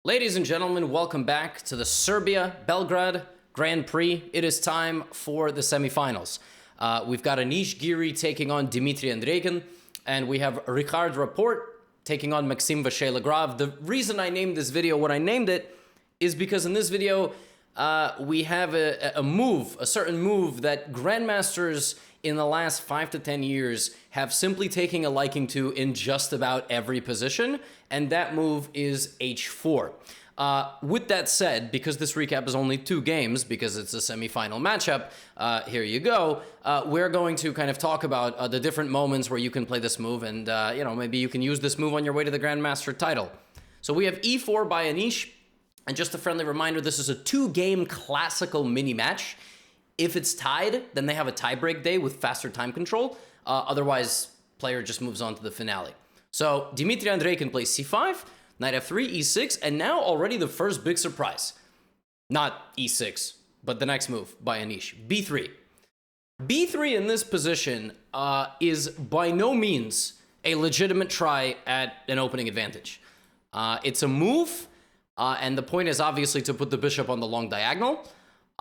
Ladies and gentlemen, welcome back to the Serbia Belgrade Grand Prix. It is time for the semifinals. We've got Anish Giri taking on Dimitri Andreikin, and we have Richard Rapport taking on Maxime Vacher-Lagrave. The reason I named this video what I named it is because in this video, we have a certain move that Grandmasters in the last 5 to 10 years have simply taken a liking to in just about every position, and that move is h4. With that said, because this recap is only 2 games, because it's a semi-final matchup, here you go, we're going to kind of talk about the different moments where you can play this move, and maybe you can use this move on your way to the Grandmaster title. So we have e4 by Anish, and just a friendly reminder, this is a 2-game classical mini-match. If it's tied, then they have a tiebreak day with faster time control. Otherwise, player just moves on to the finale. So Dimitri Andreikin plays c5, knight f3, e6, and now already the first big surprise. Not e6, but the next move by Anish, b3. b3 in this position is by no means a legitimate try at an opening advantage. It's a move, and the point is obviously to put the bishop on the long diagonal.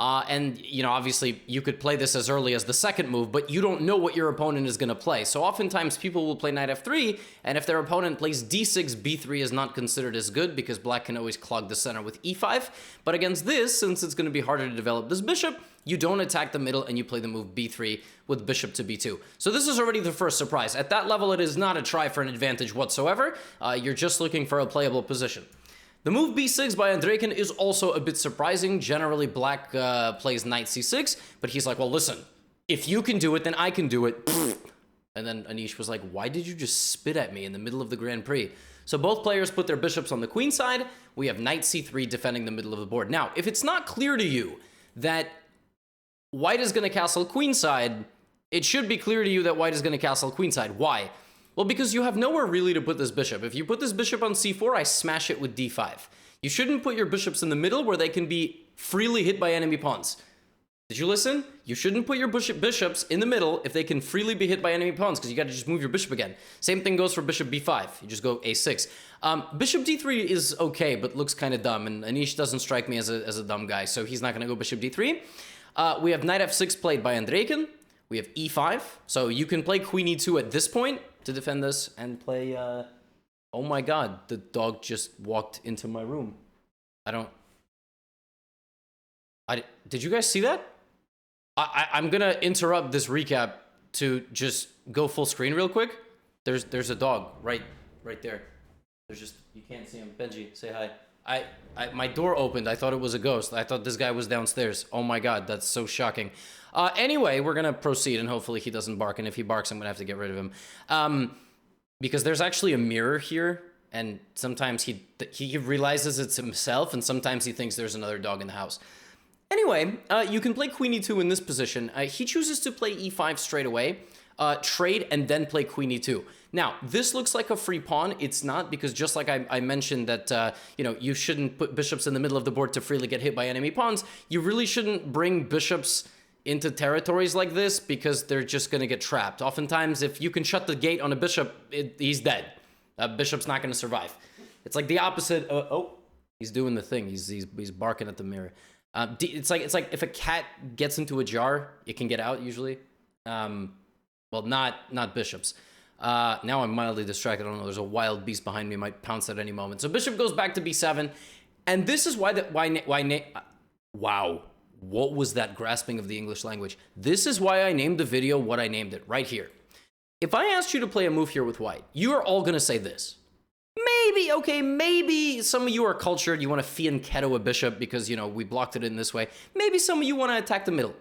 Obviously you could play this as early as the second move, but you don't know what your opponent is going to play. So oftentimes people will play knight f3, and if their opponent plays d6, b3 is not considered as good because black can always clog the center with e5. But against this, since it's going to be harder to develop this bishop, you don't attack the middle and you play the move b3 with bishop to b2. So this is already the first surprise. At that level, it is not a try for an advantage whatsoever. You're just looking for a playable position. The move b6 by Andreikin is also a bit surprising. Generally, black plays knight c6, but he's like, well, listen, if you can do it, then I can do it. And then Anish was like, why did you just spit at me in the middle of the Grand Prix? So both players put their bishops on the queen side. We have knight c3 defending the middle of the board. Now, if it's not clear to you that white is going to castle queenside, it should be clear to you that white is going to castle queenside. Why? Well, because you have nowhere really to put this bishop. If you put this bishop on c4, I smash it with d5. You shouldn't put your bishops in the middle where they can be freely hit by enemy pawns. Did you listen? You shouldn't put your bishops in the middle if they can freely be hit by enemy pawns, because you got to just move your bishop again. Same thing goes for bishop b5. You just go a6. Bishop d3 is okay, but looks kind of dumb, and Anish doesn't strike me as a dumb guy, so he's not going to go bishop d3. We have knight f6 played by Andreikin. We have e5, so you can play queen e2 at this point to defend this and play, oh my god, the dog just walked into my room. Did you guys see that? I'm gonna interrupt this recap to just go full screen real quick. There's a dog right there. There's just, you can't see him. Benji, say hi. My door opened. I thought it was a ghost. I thought this guy was downstairs. Oh my god, that's so shocking. Anyway, we're gonna proceed, and hopefully he doesn't bark, and if he barks, I'm gonna have to get rid of him. Because there's actually a mirror here, and sometimes he realizes it's himself, and sometimes he thinks there's another dog in the house. Anyway, you can play queen e2 in this position. He chooses to play e5 straight away, trade, and then play queen e2. Now, this looks like a free pawn. It's not, because just like I mentioned that, you shouldn't put bishops in the middle of the board to freely get hit by enemy pawns, you really shouldn't bring bishops into territories like this, because they're just going to get trapped. Oftentimes, if you can shut the gate on a bishop, he's dead. Bishop's not going to survive. It's like the opposite. Oh, he's doing the thing. He's barking at the mirror. It's like if a cat gets into a jar, it can get out usually. Well, not bishops. Now I'm mildly distracted. I don't know. There's a wild beast behind me. Might pounce at any moment. So bishop goes back to b7, and this is wow. What was that grasping of the English language? This is why I named the video what I named it, right here. If I asked you to play a move here with white, you are all going to say this. Maybe some of you are cultured. You want to fianchetto a bishop because, we blocked it in this way. Maybe some of you want to attack the middle.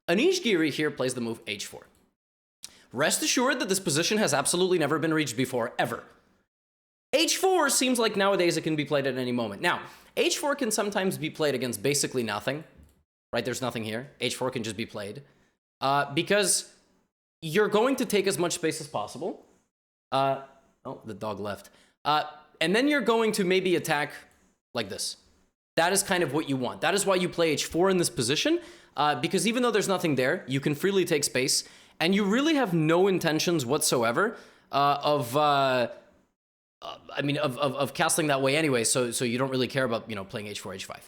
Anish Giri here plays the move h4. Rest assured that this position has absolutely never been reached before, ever. h4 seems like nowadays it can be played at any moment. Now, h4 can sometimes be played against basically nothing. Right, there's nothing here. h4 can just be played. Because you're going to take as much space as possible. Oh, the dog left. And then you're going to maybe attack like this. That is kind of what you want. That is why you play h4 in this position. Because even though there's nothing there, you can freely take space. And you really have no intentions whatsoever of I mean, of castling that way anyway, so you don't really care about, you know, playing h4,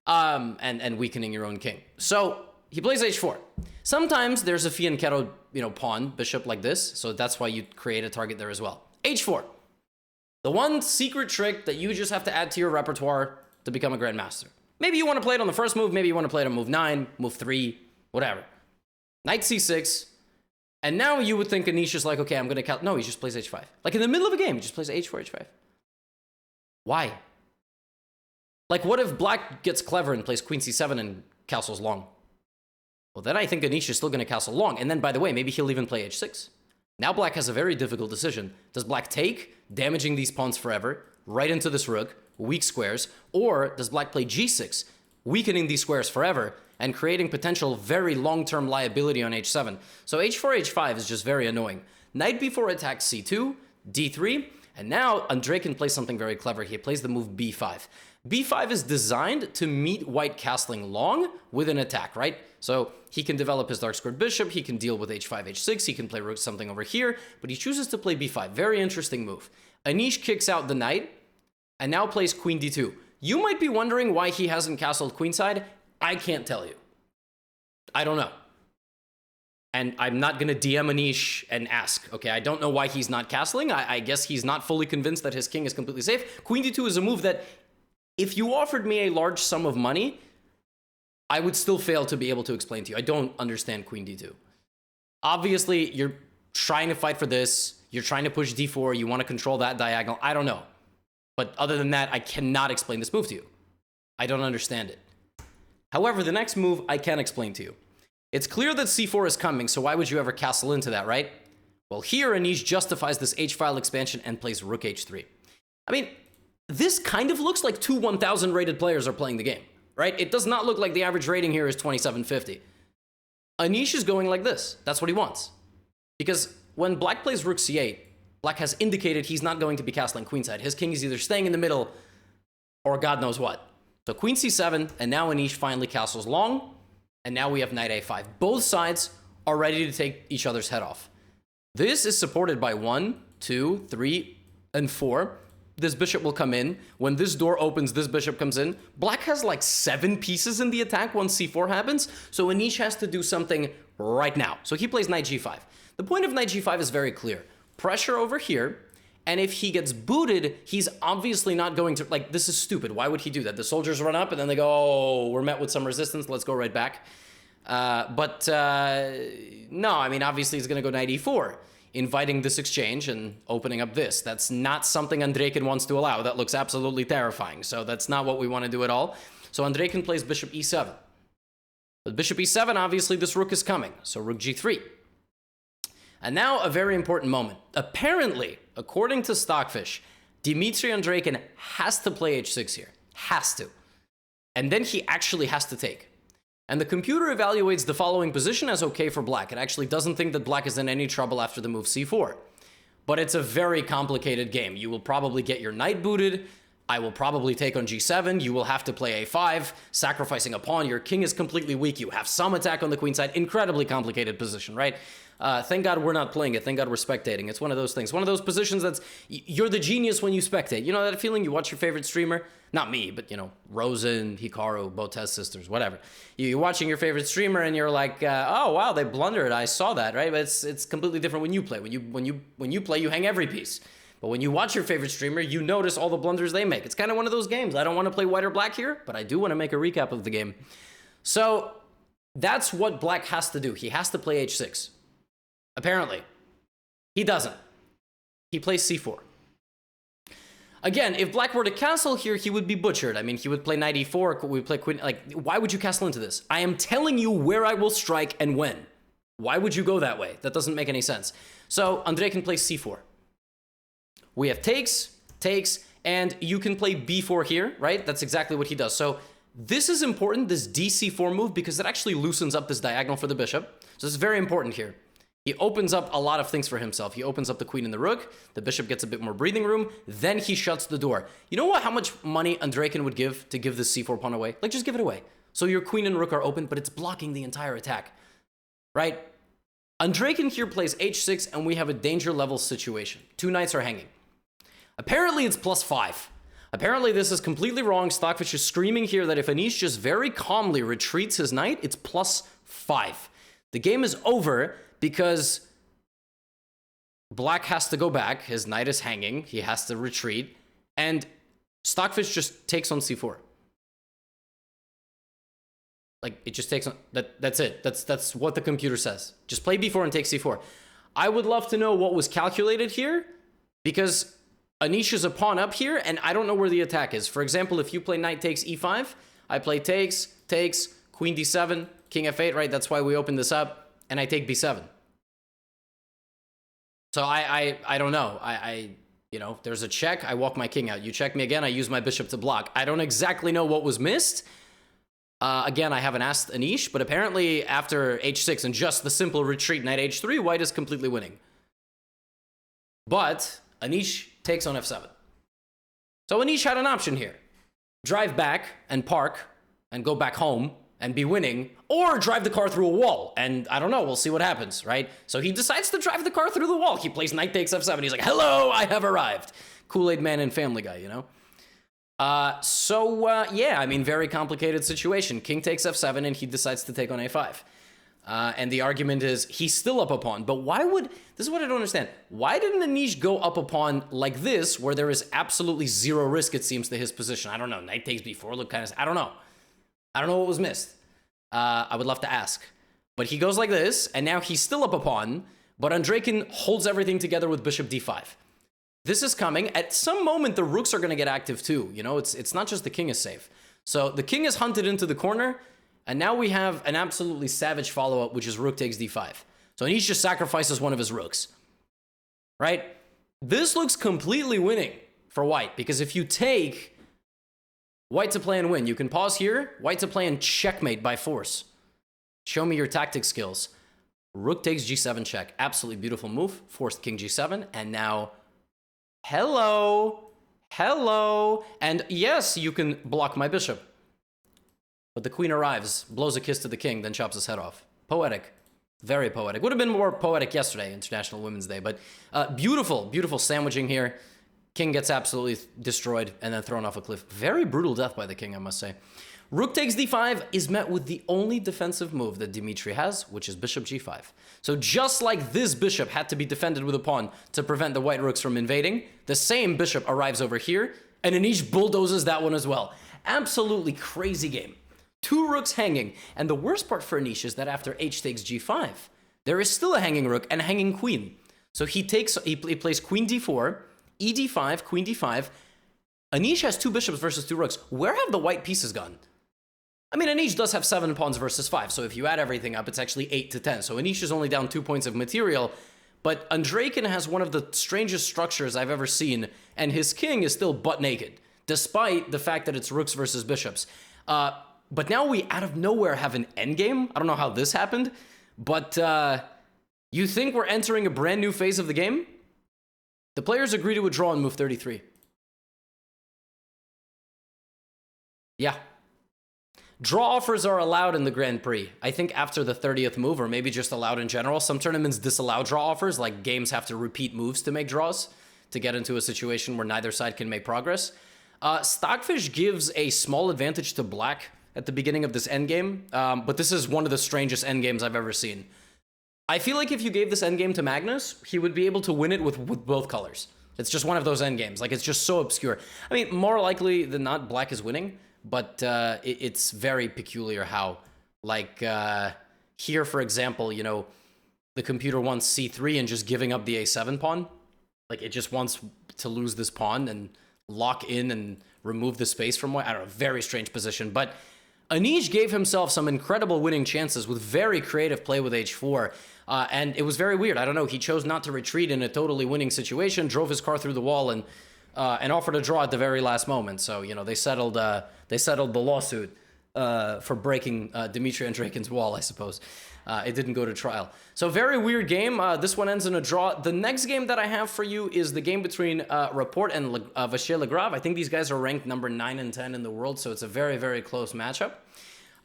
h5, and weakening your own king. So he plays h4. Sometimes there's a fianchetto, you know, pawn, bishop like this, so that's why you create a target there as well. h4. The one secret trick that you just have to add to your repertoire to become a grandmaster. Maybe you want to play it on the first move, maybe you want to play it on move 9, move 3, whatever. Knight c6. And now you would think Anish is like, okay, I'm going to count. No, he just plays h5. Like in the middle of a game, he just plays h4, h5. Why? Like, what if black gets clever and plays queen c7 and castles long? Well, then I think Anish is still going to castle long. And then, by the way, maybe he'll even play h6. Now black has a very difficult decision. Does black take, damaging these pawns forever, right into this rook, weak squares, or does black play g6, weakening these squares forever, and creating potential very long-term liability on h7. So h4, h5 is just very annoying. Knight b4 attacks c2, d3, and now Andrei can play something very clever. He plays the move b5. b5 is designed to meet white castling long with an attack, right? So he can develop his dark squared bishop, he can deal with h5, h6, he can play rook something over here, but he chooses to play b5. Very interesting move. Anish kicks out the knight, and now plays queen d2. You might be wondering why he hasn't castled queenside. I can't tell you. I don't know. And I'm not going to DM Anish and ask, okay? I don't know why he's not castling. I guess he's not fully convinced that his king is completely safe. Queen d2 is a move that, if you offered me a large sum of money, I would still fail to be able to explain to you. I don't understand queen d2. Obviously, you're trying to fight for this. You're trying to push d4. You want to control that diagonal. I don't know. But other than that, I cannot explain this move to you. I don't understand it. However, the next move I can explain to you. It's clear that c4 is coming, so why would you ever castle into that, right? Well, here Anish justifies this h-file expansion and plays rook h3. I mean, this kind of looks like two 1,000 rated players are playing the game, right? It does not look like the average rating here is 2750. Anish is going like this. That's what he wants. Because when black plays rook c8, black has indicated he's not going to be castling queenside. His king is either staying in the middle or God knows what. So queen c7, and now Anish finally castles long, and now we have knight a5. Both sides are ready to take each other's head off. This is supported by 1, 2, 3, and 4. This bishop will come in. When this door opens, this bishop comes in. Black has like 7 pieces in the attack once c4 happens, so Anish has to do something right now. So he plays knight g5. The point of knight g5 is very clear. Pressure over here, and if he gets booted, he's obviously not going to, like, this is stupid. Why would he do that? The soldiers run up, and then they go, oh, we're met with some resistance, let's go right back. No, I mean, obviously he's going to go knight e4, inviting this exchange and opening up this. That's not something Andrejkin wants to allow. That looks absolutely terrifying, so that's not what we want to do at all. So Andrejkin plays bishop e7. With bishop e7, obviously this rook is coming, so rook g3. And now a very important moment. Apparently, according to Stockfish, Dmitry Andrejkin has to play h6 here. Has to. And then he actually has to take. And the computer evaluates the following position as okay for black. It actually doesn't think that black is in any trouble after the move c4. But it's a very complicated game. You will probably get your knight booted. I will probably take on g7. You will have to play a5, sacrificing a pawn. Your king is completely weak. You have some attack on the queen side. Incredibly complicated position, right? Thank God we're not playing it. Thank God we're spectating. It's one of those things. One of those positions that's, you're the genius when you spectate. You know that feeling? You watch your favorite streamer? Not me, but, you know, Rosen, Hikaru, Botez sisters, whatever. You're watching your favorite streamer and you're like, oh, wow, they blundered. I saw that, right? But it's completely different when you play. When you play, you hang every piece. But when you watch your favorite streamer, you notice all the blunders they make. It's kind of one of those games. I don't want to play white or black here, but I do want to make a recap of the game. So that's what black has to do. He has to play h6. Apparently. He doesn't. He plays c4. Again, if black were to castle here, he would be butchered. I mean, he would play knight e4, we play queen, like, why would you castle into this? I am telling you where I will strike and when. Why would you go that way? That doesn't make any sense. So, Andrei can play c4. We have takes, and you can play b4 here, right? That's exactly what he does. So, this is important, this dc4 move, because it actually loosens up this diagonal for the bishop. So, this is very important here. He opens up a lot of things for himself. He opens up the queen and the rook. The bishop gets a bit more breathing room. Then he shuts the door. You know what? How much money Andrejkin would give to give this c4 pawn away? Like, just give it away. So your queen and rook are open, but it's blocking the entire attack, right? Andrejkin here plays h6, and we have a danger level situation. Two knights are hanging. Apparently it's +5. Apparently this is completely wrong. Stockfish is screaming here that if Anish just very calmly retreats his knight, it's +5. The game is over because Black has to go back. His knight is hanging. He has to retreat. And Stockfish just takes on c4. Like, it just takes on... That's it. That's what the computer says. Just play b4 and take c4. I would love to know what was calculated here, because Anish is a pawn up here, and I don't know where the attack is. For example, if you play knight takes e5, I play takes, queen d7, king f8, right? That's why we opened this up, and I take b7. So I don't know. You know, there's a check, I walk my king out. You check me again, I use my bishop to block. I don't exactly know what was missed. Again, I haven't asked Anish, but apparently after h6 and just the simple retreat knight h3, white is completely winning. But Anish takes on f7. So Anish had an option here. Drive back and park and go back home and be winning, or drive the car through a wall. And I don't know, we'll see what happens, right? So he decides to drive the car through the wall. He plays knight takes f7. He's like, hello, I have arrived. Kool-Aid Man and Family Guy, you know? Yeah, I mean, very complicated situation. King takes f7 and he decides to take on a5. And the argument is he's still up a pawn, but why would, this is what I don't understand. Why didn't Anish go up a pawn like this, where there is absolutely zero risk, it seems, to his position? I don't know, knight takes b4, look kind of, I don't know. I don't know what was missed. I would love to ask. But he goes like this, and now he's still up a pawn, but Andreykin holds everything together with bishop d5. This is coming. At some moment, the rooks are going to get active too. You know, it's not just the king is safe. So the king is hunted into the corner, and now we have an absolutely savage follow-up, which is rook takes d5. So Anish just sacrifices one of his rooks, right? This looks completely winning for white, because if you take white to play and win, you can pause here, white to play and checkmate by force. Show me your tactic skills. Rook takes g7 check. Absolutely beautiful move. Forced king g7, and now... Hello, and yes, you can block my bishop. But the queen arrives, blows a kiss to the king, then chops his head off. Poetic, very poetic. Would have been more poetic yesterday, International Women's Day, but beautiful, beautiful sandwiching here. King gets absolutely destroyed and then thrown off a cliff. Very brutal death by the king, I must say. Rook takes d5 is met with the only defensive move that Dimitri has, which is bishop g5. So just like this bishop had to be defended with a pawn to prevent the white rooks from invading, the same bishop arrives over here, and Anish bulldozes that one as well. Absolutely crazy game. Two rooks hanging, and the worst part for Anish is that after h takes g5, there is still a hanging rook and a hanging queen. So he plays queen d4, e d5, queen d5. Anish has two bishops versus two rooks. Where have the white pieces gone? I mean, Anish does have 7 pawns versus 5, so if you add everything up, it's actually 8 to 10. So Anish is only down 2 points of material, but Andreykin has one of the strangest structures I've ever seen, and his king is still butt naked, despite the fact that it's rooks versus bishops. But now we, out of nowhere, have an endgame. I don't know how this happened, but you think we're entering a brand new phase of the game? The players agree to withdraw on move 33. Yeah. Draw offers are allowed in the Grand Prix. I think after the 30th move, or maybe just allowed in general. Some tournaments disallow draw offers, like games have to repeat moves to make draws to get into a situation where neither side can make progress. Stockfish gives a small advantage to black at the beginning of this endgame, but this is one of the strangest endgames I've ever seen. I feel like if you gave this endgame to Magnus, he would be able to win it with both colors. It's just one of those endgames. Like, it's just so obscure. I mean, more likely than not, black is winning. But it's very peculiar how, like, here, for example, you know, the computer wants c3 and just giving up the a7 pawn. Like, it just wants to lose this pawn and lock in and remove the space from white. I don't know, very strange position. But Anish gave himself some incredible winning chances with very creative play with h4. And it was very weird. I don't know, he chose not to retreat in a totally winning situation, drove his car through the wall, and offered a draw at the very last moment. So, you know, they settled the lawsuit for breaking Dmitry Andreykin's wall, I suppose. It didn't go to trial. So very weird game. This one ends in a draw. The next game that I have for you is the game between Rapport and Vachier Legrave. I think these guys are ranked number 9 and 10 in the world, so it's a very, very close matchup.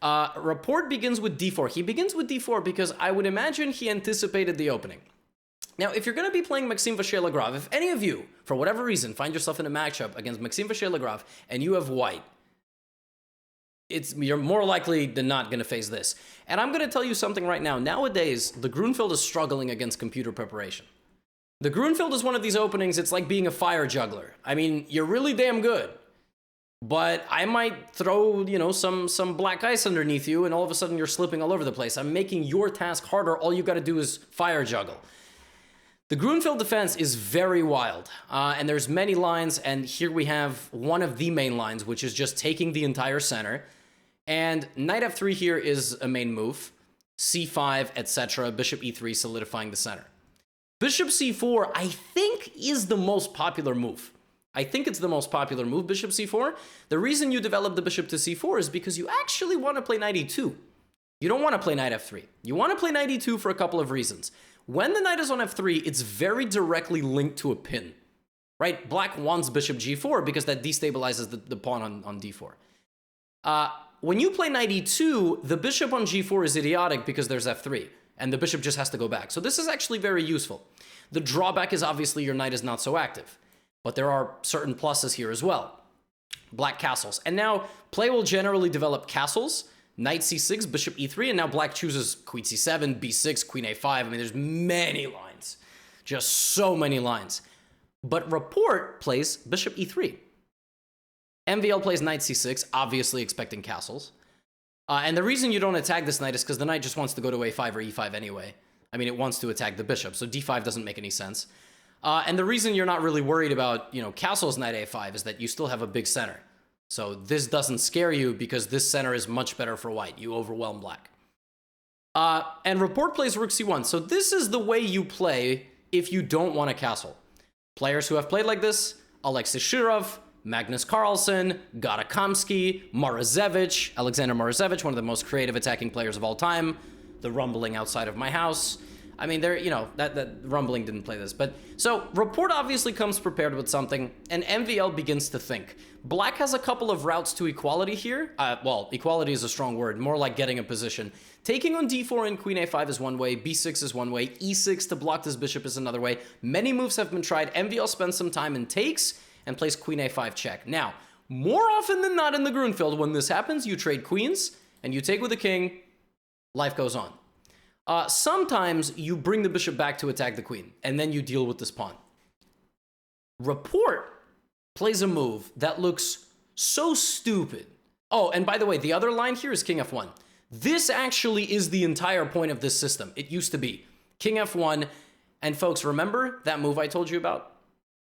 Rapport begins with d4. He begins with d4 because I would imagine he anticipated the opening. Now, if you're going to be playing Maxime Vachier-Lagrave, if any of you, for whatever reason, find yourself in a matchup against Maxime Vachier-Lagrave and you have white, you're more likely than not going to face this. And I'm going to tell you something right now. Nowadays, the Grunfeld is struggling against computer preparation. The Grunfeld is one of these openings, it's like being a fire juggler. I mean, you're really damn good, but I might throw, you know, some black ice underneath you and all of a sudden you're slipping all over the place. I'm making your task harder. All you got to do is fire juggle. The Grunfeld defense is very wild, and there's many lines, and here we have one of the main lines, which is just taking the entire center. And knight f3 here is a main move, c5, etc., bishop e3, solidifying the center. Bishop c4, I think, is the most popular move. I think it's the most popular move, bishop c4. The reason you develop the bishop to c4 is because you actually want to play knight e2. You don't want to play knight f3. You want to play knight e2 for a couple of reasons. When the knight is on f3, it's very directly linked to a pin, right? Black wants bishop g4 because that destabilizes the pawn on d4. When you play knight e2, the bishop on g4 is idiotic because there's f3, and the bishop just has to go back. So this is actually very useful. The drawback is obviously your knight is not so active, but there are certain pluses here as well. Black castles. And now play will generally develop castles. Knight c6, bishop e3, and now black chooses queen c7, b6, queen a5. I mean, there's many lines. Just so many lines. But Report plays bishop e3. MVL plays knight c6, obviously expecting castles. And the reason you don't attack this knight is because the knight just wants to go to a5 or e5 anyway. I mean, it wants to attack the bishop, so d5 doesn't make any sense. And the reason you're not really worried about, you know, castles knight a5 is that you still have a big center. So this doesn't scare you because this center is much better for white. You overwhelm black. And Report plays rook c1. So this is the way you play if you don't want a castle. Players who have played like this, Alexei Shirov, Magnus Carlsen, Gotakamsky, Morozevich, Alexander Morozevich, one of the most creative attacking players of all time. The Rumbling outside of my house. I mean, there, you know, that Rumbling didn't play this. But so Report obviously comes prepared with something, and MVL begins to think. Black has a couple of routes to equality here. Well, equality is a strong word, more like getting a position. Taking on d4 and queen a5 is one way, b6 is one way, e6 to block this bishop is another way. Many moves have been tried. MVL spends some time and takes, and plays queen a5 check. Now, more often than not in the Grunfeld, when this happens, you trade queens, and you take with the king, life goes on. Sometimes you bring the bishop back to attack the queen, and then you deal with this pawn. Report plays a move that looks so stupid. Oh, and by the way, the other line here is king f1. This actually is the entire point of this system. It used to be king f1, and folks, remember that move I told you about?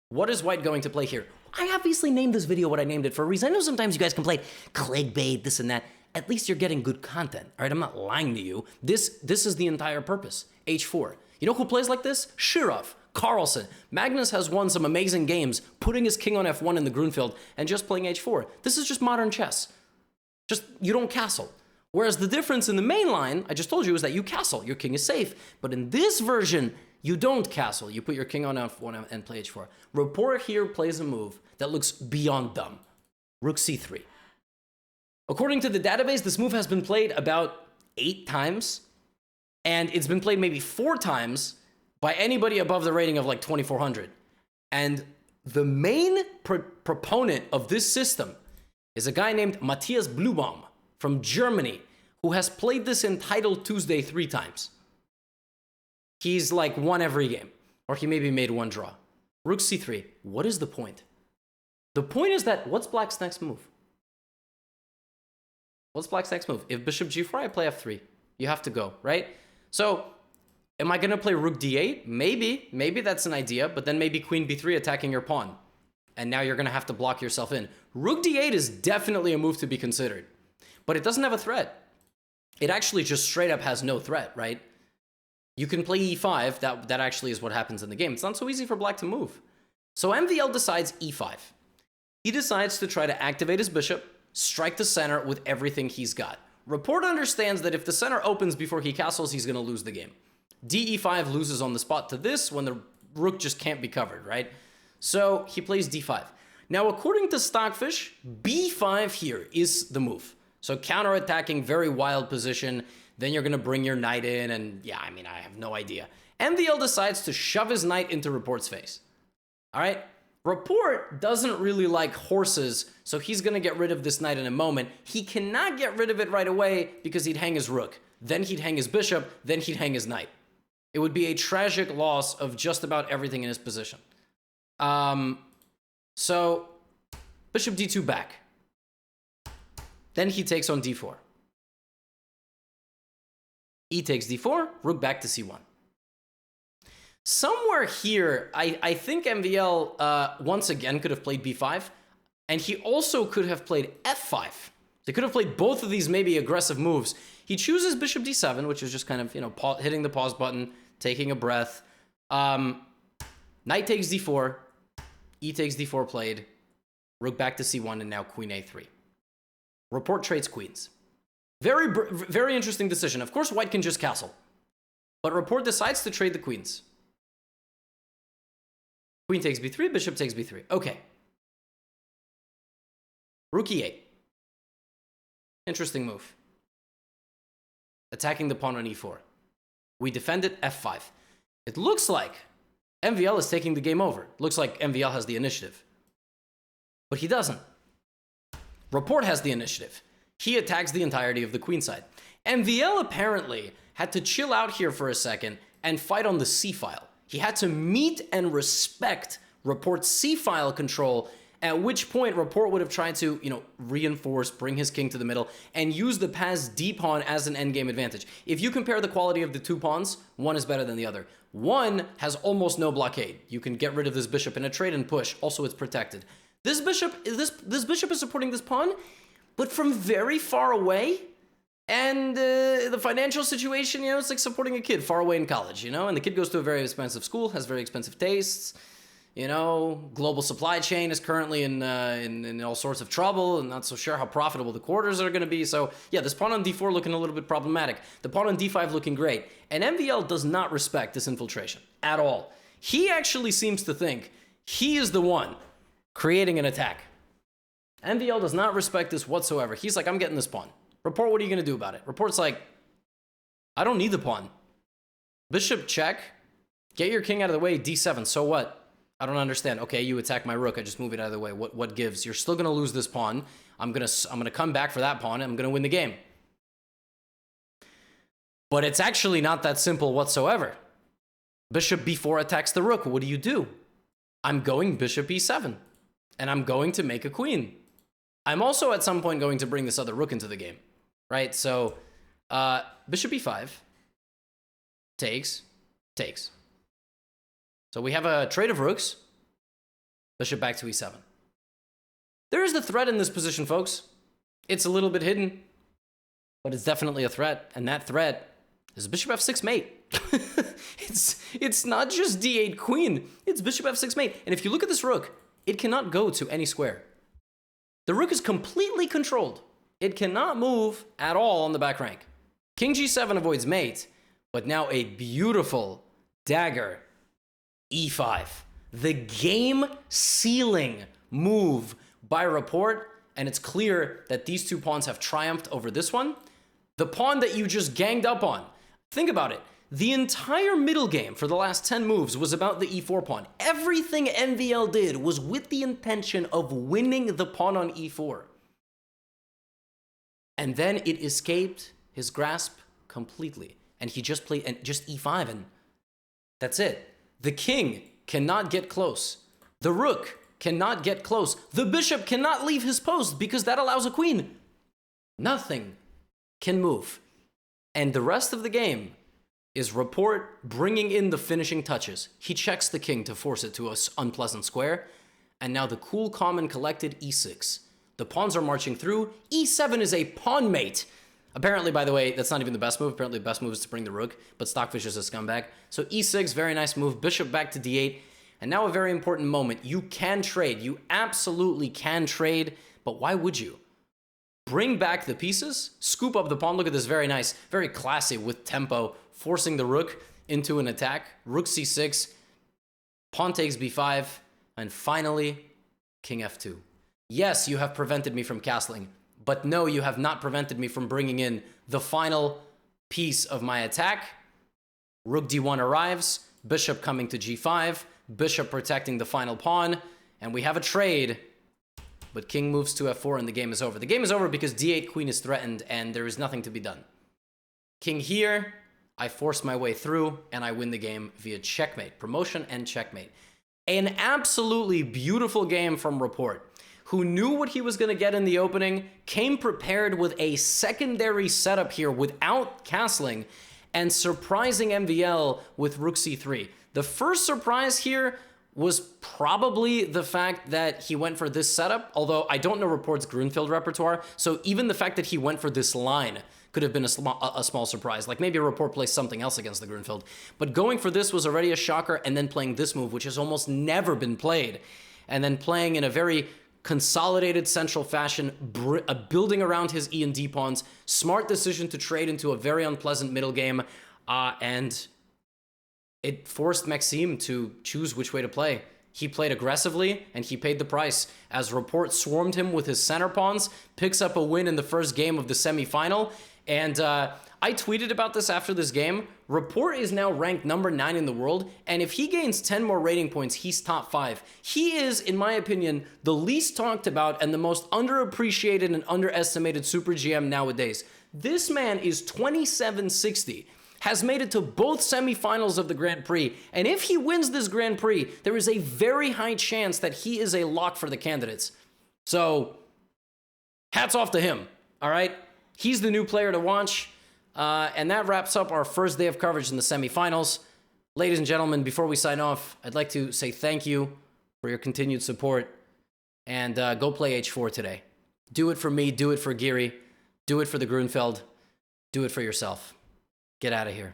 What is white going to play here? I obviously named this video what I named it for a reason. I know sometimes you guys complain, clickbait, this and that. At least you're getting good content, all right? I'm not lying to you. This is the entire purpose, h4. You know who plays like this? Shirov, Carlsen. Magnus has won some amazing games, putting his king on f1 in the Grunfeld and just playing h4. This is just modern chess. Just, you don't castle. Whereas the difference in the main line, I just told you, is that you castle. Your king is safe. But in this version, you don't castle. You put your king on f1 and play h4. Report here plays a move that looks beyond dumb. Rook c3. According to the database, this move has been played about 8 times, and it's been played maybe 4 times by anybody above the rating of like 2,400. And the main proponent of this system is a guy named Matthias Blubaum from Germany, who has played this in Title Tuesday 3 times. He's like won every game, or he maybe made 1 draw. Rook c3, what is the point? The point is that, what's black's next move? What's black's next move? If bishop g4, I play f3. You have to go, right? So, am I going to play rook d8? Maybe. Maybe that's an idea, but then maybe queen b3 attacking your pawn. And now you're going to have to block yourself in. Rook d8 is definitely a move to be considered. But it doesn't have a threat. It actually just straight up has no threat, right? You can play e5. That actually is what happens in the game. It's not so easy for black to move. So MVL decides e5. He decides to try to activate his bishop, strike the center with everything he's got. Report understands that if the center opens before he castles, he's going to lose the game. DE5 loses on the spot to this when the rook just can't be covered, right? So he plays d5. Now, according to Stockfish, b5 here is the move. So counterattacking, very wild position. Then you're going to bring your knight in, and yeah, I mean, I have no idea. MVL decides to shove his knight into Rapport's face. All right? Rapport doesn't really like horses, so he's going to get rid of this knight in a moment. He cannot get rid of it right away because he'd hang his rook. Then he'd hang his bishop. Then he'd hang his knight. It would be a tragic loss of just about everything in his position. So, bishop d2 back. Then he takes on d4. E takes d4, rook back to c1. Somewhere here, I think MVL once again could have played b5, and he also could have played f5. They could have played both of these maybe aggressive moves. He chooses bishop d7, which is just kind of, you know, hitting the pause button, taking a breath. Knight takes d4, e takes d4 played, rook back to c1, and now queen a3. Rapport trades queens. Very interesting decision. Of course, white can just castle, but Rapport decides to trade the queens. Queen takes b3, bishop takes b3. Okay. Rook e8. Interesting move. Attacking the pawn on e4. We defend it, f5. It looks like MVL is taking the game over. Looks like MVL has the initiative. But he doesn't. Rapport has the initiative. He attacks the entirety of the queen side. MVL apparently had to chill out here for a second and fight on the c-file. He had to meet and respect Rapport's c-file control, at which point Rapport would have tried to, you know, reinforce, bring his king to the middle, and use the passed d-pawn as an endgame advantage. If you compare the quality of the two pawns, one is better than the other. One has almost no blockade. You can get rid of this bishop in a trade and push. Also, it's protected. This bishop is supporting this pawn, but from very far away. And the financial situation, you know, it's like supporting a kid far away in college, you know, and the kid goes to a very expensive school, has very expensive tastes, you know, global supply chain is currently in all sorts of trouble and not so sure how profitable the quarters are going to be. So yeah, this pawn on d4 looking a little bit problematic. The pawn on d5 looking great. And MVL does not respect this infiltration at all. He actually seems to think he is the one creating an attack. MVL does not respect this whatsoever. He's like, I'm getting this pawn. Rapport, what are you going to do about it? Rapport's like, I don't need the pawn. Bishop check. Get your king out of the way, d7. So what? I don't understand. Okay, you attack my rook. I just move it out of the way. What gives? You're still going to lose this pawn. I'm going to come back for that pawn, and I'm going to win the game. But it's actually not that simple whatsoever. Bishop b4 attacks the rook. What do? I'm going bishop e7, and I'm going to make a queen. I'm also at some point going to bring this other rook into the game. Right, so bishop e5 takes. So we have a trade of rooks. Bishop back to e7. There is the threat in this position, folks. It's a little bit hidden, but it's definitely a threat, and that threat is bishop f6 mate. it's not just d8 queen, it's bishop f6 mate. And if you look at this rook, it cannot go to any square. The rook is completely controlled. It cannot move at all on the back rank. King g7 avoids mate, but now a beautiful dagger e5. The game-sealing move by Rapport, and it's clear that these two pawns have triumphed over this one. The pawn that you just ganged up on. Think about it. The entire middle game for the last 10 moves was about the e4 pawn. Everything MVL did was with the intention of winning the pawn on e4. And then it escaped his grasp completely. And he just played just e5, and that's it. The king cannot get close. The rook cannot get close. The bishop cannot leave his post because that allows a queen. Nothing can move. And the rest of the game is Rapport bringing in the finishing touches. He checks the king to force it to an unpleasant square. And now the cool, calm, and collected e6. The pawns are marching through. e7 is a pawn mate. Apparently, by the way, that's not even the best move. Apparently, the best move is to bring the rook, but Stockfish is a scumbag. So e6, very nice move. Bishop back to d8. And now a very important moment. You can trade. You absolutely can trade, but why would you? Bring back the pieces, scoop up the pawn. Look at this, very nice, very classy with tempo, forcing the rook into an attack. Rook c6, pawn takes b5, and finally, king f2. Yes, you have prevented me from castling, but no, you have not prevented me from bringing in the final piece of my attack. Rook d1 arrives, bishop coming to g5, bishop protecting the final pawn, and we have a trade. But king moves to f4 and the game is over. The game is over because d8 queen is threatened and there is nothing to be done. King here, I force my way through and I win the game via checkmate. Promotion and checkmate. An absolutely beautiful game from Report, who knew what he was going to get in the opening, came prepared with a secondary setup here without castling, and surprising MVL with rook c3. The first surprise here was probably the fact that he went for this setup, although I don't know Report's Grunfeld repertoire, so even the fact that he went for this line could have been a small surprise. Like maybe a Report plays something else against the Grunfeld. But going for this was already a shocker, and then playing this move, which has almost never been played, and then playing in a very consolidated central fashion, building around his E and D pawns, smart decision to trade into a very unpleasant middle game, and it forced Maxime to choose which way to play. He played aggressively, and he paid the price, as Report swarmed him with his center pawns, picks up a win in the first game of the semifinal, and I tweeted about this after this game. Report is now ranked number 9 in the world, and if he gains 10 more rating points, he's top 5. He is, in my opinion, the least talked about and the most underappreciated and underestimated Super GM nowadays. This man is 2760. Has made it to both semifinals of the Grand Prix, and if he wins this Grand Prix, there is a very high chance that he is a lock for the candidates. So, hats off to him, all right? He's the new player to watch, and that wraps up our first day of coverage in the semifinals. Ladies and gentlemen, before we sign off, I'd like to say thank you for your continued support, and go play H4 today. Do it for me, do it for Geary, do it for the Grunfeld, do it for yourself. Get out of here.